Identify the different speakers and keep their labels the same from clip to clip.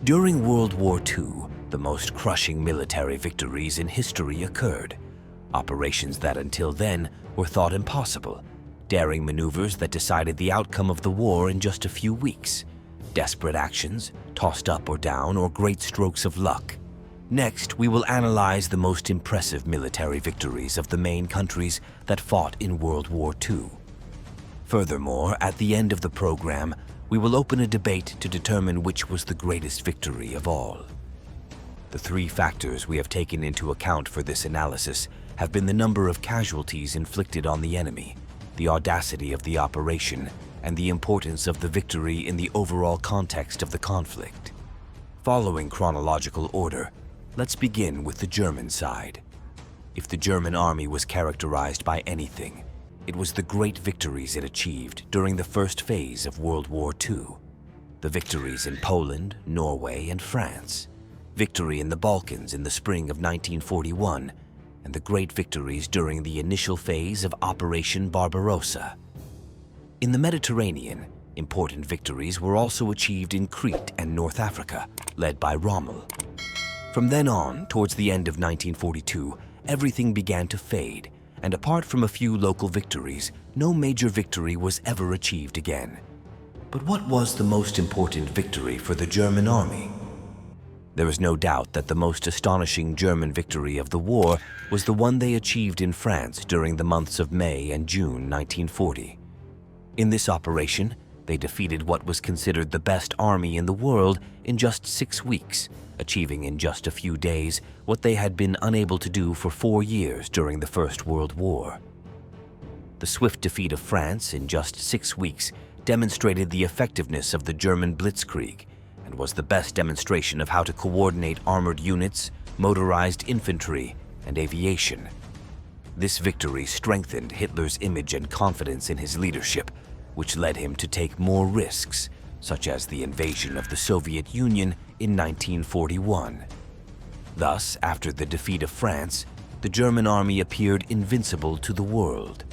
Speaker 1: During World War II, the most crushing military victories in history occurred. Operations that until then were thought impossible, daring maneuvers that decided the outcome of the war in just a few weeks, desperate actions, tossed up or down, or great strokes of luck. Next, we will analyze the most impressive military victories of the main countries that fought in World War II. Furthermore, at the end of the program, we will open a debate to determine which was the greatest victory of all. The three factors we have taken into account for this analysis have been the number of casualties inflicted on the enemy, the audacity of the operation, and the importance of the victory in the overall context of the conflict. Following chronological order, let's begin with the German side. If the German army was characterized by anything, it was the great victories it achieved during the first phase of World War II. The victories in Poland, Norway, and France, victory in the Balkans in the spring of 1941, and the great victories during the initial phase of Operation Barbarossa. In the Mediterranean, important victories were also achieved in Crete and North Africa, led by Rommel. From then on, towards the end of 1942, everything began to fade, and apart from a few local victories, no major victory was ever achieved again. But what was the most important victory for the German army? There is no doubt that the most astonishing German victory of the war was the one they achieved in France during the months of May and June 1940. In this operation, they defeated what was considered the best army in the world in just 6 weeks, achieving in just a few days what they had been unable to do for 4 years during the First World War. The swift defeat of France in just 6 weeks demonstrated the effectiveness of the German blitzkrieg and was the best demonstration of how to coordinate armored units, motorized infantry, and aviation. This victory strengthened Hitler's image and confidence in his leadership, which led him to take more risks, such as the invasion of the Soviet Union in 1941. Thus, after the defeat of France, the German army appeared invincible to the world.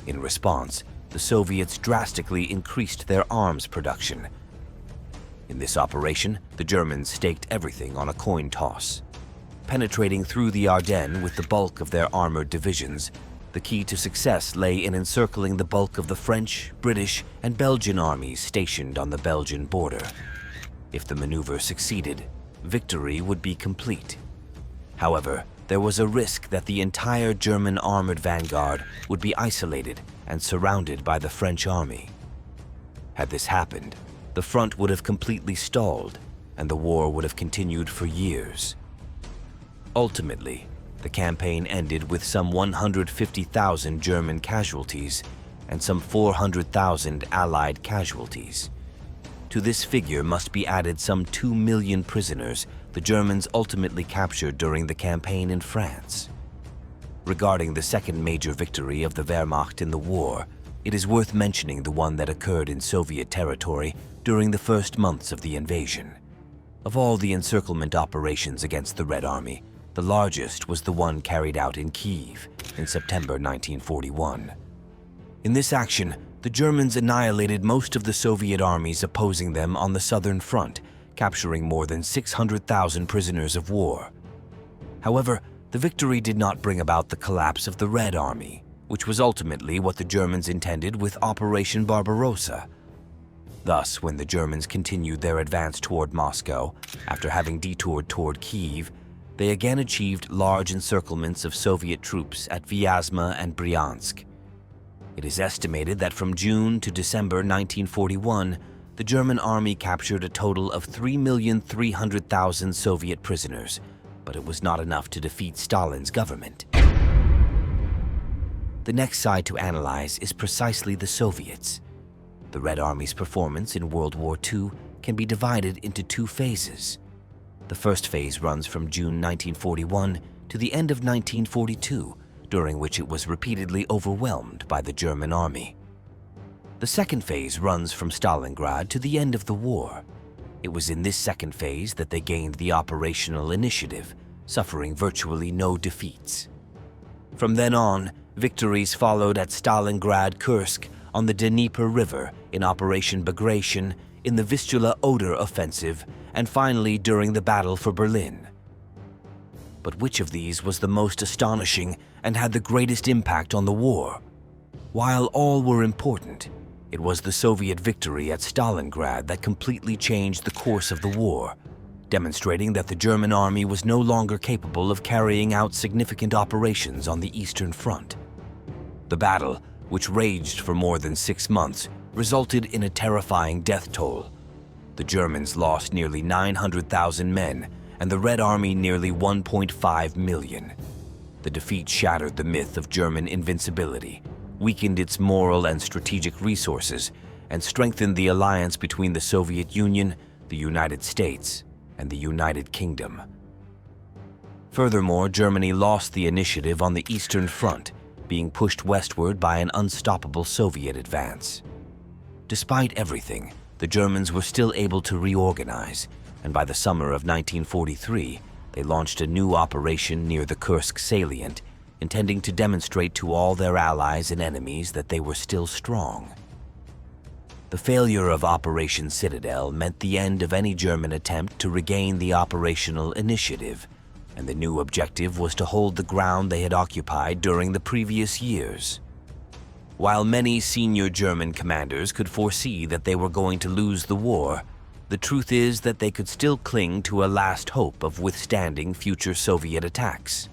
Speaker 1: In response, the Soviets drastically increased their arms production. In this operation, the Germans staked everything on a coin toss. Penetrating through the Ardennes with the bulk of their armored divisions, the key to success lay in encircling the bulk of the French, British, and Belgian armies stationed on the Belgian border. If the maneuver succeeded, victory would be complete. However, there was a risk that the entire German armored vanguard would be isolated and surrounded by the French army. Had this happened, the front would have completely stalled, and the war would have continued for years. Ultimately, the campaign ended with some 150,000 German casualties and some 400,000 Allied casualties. To this figure must be added some 2 million prisoners the Germans ultimately captured during the campaign in France. Regarding the second major victory of the Wehrmacht in the war, it is worth mentioning the one that occurred in Soviet territory during the first months of the invasion. Of all the encirclement operations against the Red Army, the largest was the one carried out in Kyiv in September 1941. In this action, the Germans annihilated most of the Soviet armies opposing them on the southern front, capturing more than 600,000 prisoners of war. However, the victory did not bring about the collapse of the Red Army, which was ultimately what the Germans intended with Operation Barbarossa. Thus, when the Germans continued their advance toward Moscow, after having detoured toward Kyiv, they again achieved large encirclements of Soviet troops at Vyazma and Bryansk. It is estimated that from June to December 1941, the German army captured a total of 3,300,000 Soviet prisoners, but it was not enough to defeat Stalin's government. The next side to analyze is precisely the Soviets. The Red Army's performance in World War II can be divided into 2 phases. The first phase runs from June 1941 to the end of 1942, during which it was repeatedly overwhelmed by the German army. The second phase runs from Stalingrad to the end of the war. It was in this second phase that they gained the operational initiative, suffering virtually no defeats. From then on, victories followed at Stalingrad, Kursk, on the Dnieper River in Operation Bagration, in the Vistula-Oder offensive, and finally during the battle for Berlin. But which of these was the most astonishing and had the greatest impact on the war? While all were important, it was the Soviet victory at Stalingrad that completely changed the course of the war, demonstrating that the German army was no longer capable of carrying out significant operations on the Eastern Front. The battle, which raged for more than 6 months, resulted in a terrifying death toll. The Germans lost nearly 900,000 men, and the Red Army nearly 1.5 million. The defeat shattered the myth of German invincibility, weakened its moral and strategic resources, and strengthened the alliance between the Soviet Union, the United States, and the United Kingdom. Furthermore, Germany lost the initiative on the Eastern Front, being pushed westward by an unstoppable Soviet advance. Despite everything, the Germans were still able to reorganize, and by the summer of 1943, they launched a new operation near the Kursk salient, intending to demonstrate to all their allies and enemies that they were still strong. The failure of Operation Citadel meant the end of any German attempt to regain the operational initiative, and the new objective was to hold the ground they had occupied during the previous years. While many senior German commanders could foresee that they were going to lose the war, the truth is that they could still cling to a last hope of withstanding future Soviet attacks.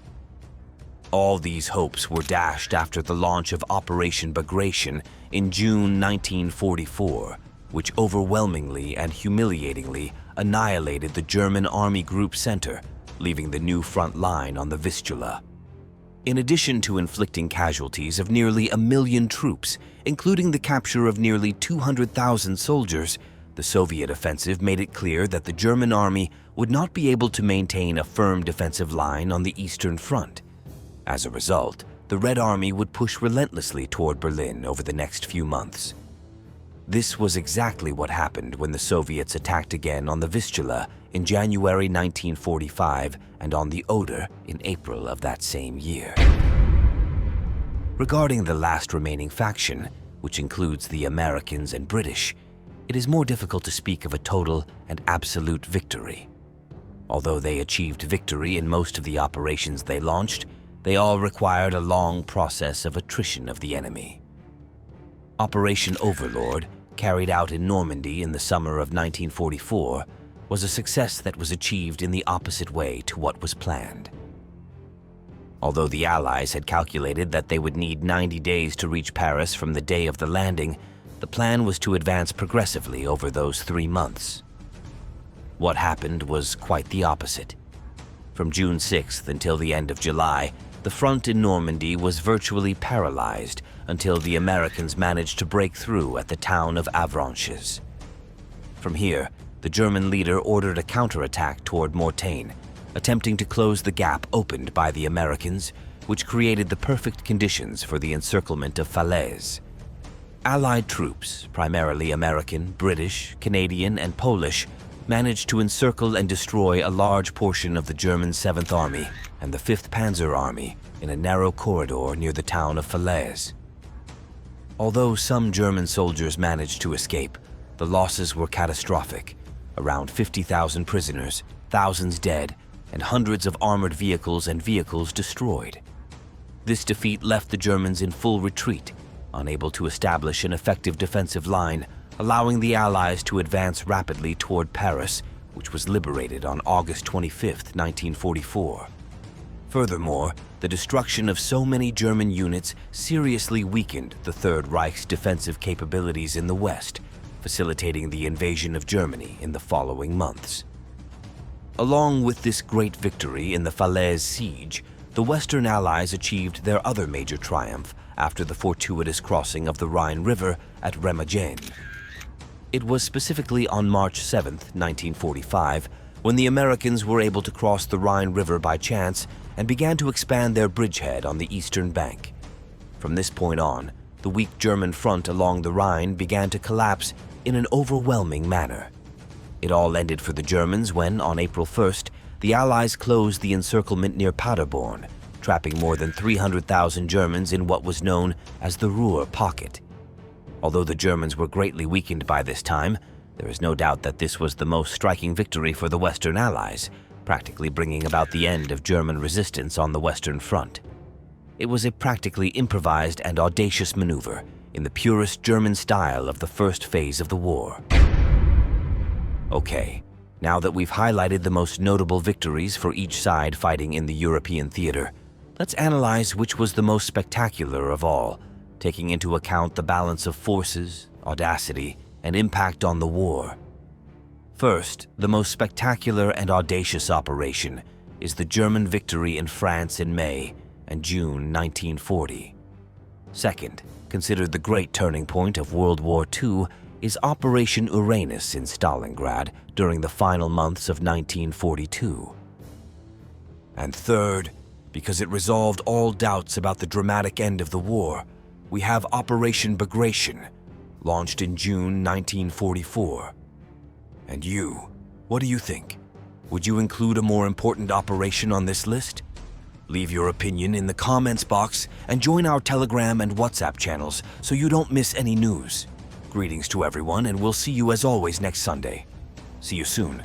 Speaker 1: All these hopes were dashed after the launch of Operation Bagration in June 1944, which overwhelmingly and humiliatingly annihilated the German Army Group Center, leaving the new front line on the Vistula. In addition to inflicting casualties of nearly 1 million troops, including the capture of nearly 200,000 soldiers, the Soviet offensive made it clear that the German army would not be able to maintain a firm defensive line on the Eastern Front. As a result, the Red Army would push relentlessly toward Berlin over the next few months. This was exactly what happened when the Soviets attacked again on the Vistula in January 1945 and on the Oder in April of that same year. Regarding the last remaining faction, which includes the Americans and British, it is more difficult to speak of a total and absolute victory. Although they achieved victory in most of the operations they launched, they all required a long process of attrition of the enemy. Operation Overlord, carried out in Normandy in the summer of 1944, was a success that was achieved in the opposite way to what was planned. Although the Allies had calculated that they would need 90 days to reach Paris from the day of the landing, the plan was to advance progressively over those 3 months. What happened was quite the opposite. From June 6th until the end of July, the front in Normandy was virtually paralyzed until the Americans managed to break through at the town of Avranches. From here, the German leader ordered a counterattack toward Mortain, attempting to close the gap opened by the Americans, which created the perfect conditions for the encirclement of Falaise. Allied troops, primarily American, British, Canadian, and Polish, managed to encircle and destroy a large portion of the German 7th Army and the 5th Panzer Army in a narrow corridor near the town of Falaise. Although some German soldiers managed to escape, the losses were catastrophic. Around 50,000 prisoners, thousands dead, and hundreds of armored vehicles and vehicles destroyed. This defeat left the Germans in full retreat, unable to establish an effective defensive line, allowing the Allies to advance rapidly toward Paris, which was liberated on August 25, 1944. Furthermore, the destruction of so many German units seriously weakened the Third Reich's defensive capabilities in the West, facilitating the invasion of Germany in the following months. Along with this great victory in the Falaise siege, the Western Allies achieved their other major triumph after the fortuitous crossing of the Rhine River at Remagen. It was specifically on March 7, 1945, when the Americans were able to cross the Rhine River by chance and began to expand their bridgehead on the eastern bank. From this point on, the weak German front along the Rhine began to collapse in an overwhelming manner. It all ended for the Germans when, on April 1st, the Allies closed the encirclement near Paderborn, trapping more than 300,000 Germans in what was known as the Ruhr Pocket. Although the Germans were greatly weakened by this time, There is no doubt that this was the most striking victory for the Western Allies, practically bringing about the end of German resistance on the Western Front. It was a practically improvised and audacious maneuver in the purest German style of the first phase of the war. Okay, now that we've highlighted the most notable victories for each side fighting in the European theater, let's analyze which was the most spectacular of all, taking into account the balance of forces, audacity, and impact on the war. First, the most spectacular and audacious operation is the German victory in France in May and June 1940. Second, considered the great turning point of World War II, is Operation Uranus in Stalingrad during the final months of 1942. And third, because it resolved all doubts about the dramatic end of the war, we have Operation Bagration, launched in June 1944. And you, what do you think? Would you include a more important operation on this list? Leave your opinion in the comments box and join our Telegram and WhatsApp channels so you don't miss any news. Greetings to everyone, and we'll see you as always next Sunday. See you soon.